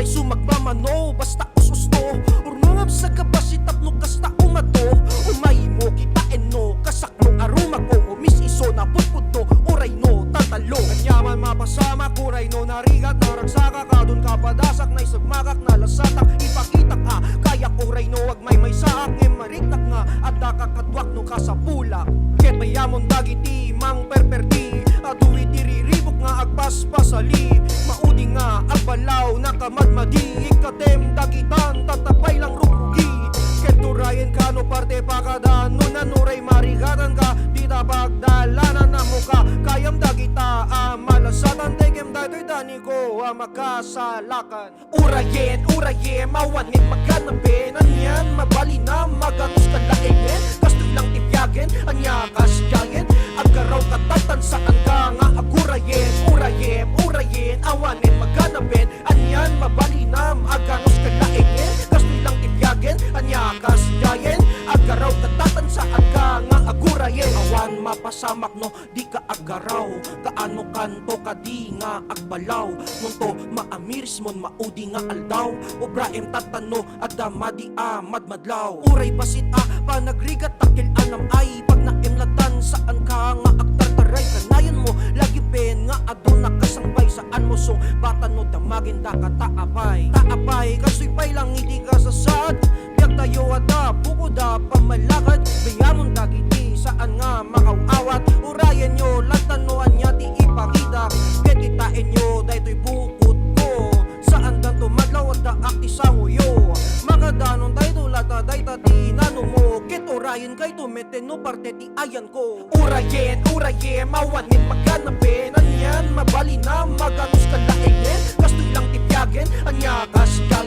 sumagmamano basta ususto urnungam sa kabasit tapno kasta umato umay mo kita eno kasakno aruma ko umis iso na putputo uray no tatalo kanyaman mapasama kuray no narigat naragsaka kadun kapadasak na isagmakak na lasatak ipakita ka kaya kuray no wag may saak ng mariknak nga at kakatwak no kasapulak ket mayamon dagiti mang perperdi aduwi diriribok nga agpaspasali maudi nga agbalaw nakamadmadi ikatem dagitan tatapay lang rugrugi ket URAYEN kano parte pakada nunanuray marigatan ka dita pagdalanan na muka kayam dagita malasatan tegem datoy dani ko makasalakan URAYEN mawanin maghanapin anyan mabali na maganos kalaingen kastoy lang tibyagen anya kasyayen agaraw katatan saan ka nga URAYEN awanin maghanapin anyan mabali na maganos kalaingen kastoy lang tibyagen anya kasyayen agaraw katatan saan ka nga URAYEN awan mapasamak no di ka agaraw kaano kanto ka di nga agbalaw nunto maamiris mon maudi nga aldaw obraem tatano adamadi madmadlaw uray basit panagrigat takil anam ay pag naimlatan saan ka nga agtartaray kanayon mo lagi pen nga adon nakasangbay saan mo so bata no damagin da ka taapay kasoy pay lang hindi ka sasad biyak tayo ada buko da pamalakad bayamon dagiti saan nga makawawat URAYEN nyo lantanoan niya ti ipakita ket itain nyo daytoy bukod ko saan dan tumadlaw at daak ti sanguyo makadanon tayo lata dayta ti nano mo ket URAYEN kay tumeten no parte ti ayan ko URAYEN mawanin maghanapin anyan mabali na maganos kalaingen kastoy lang tibyagen anya kasya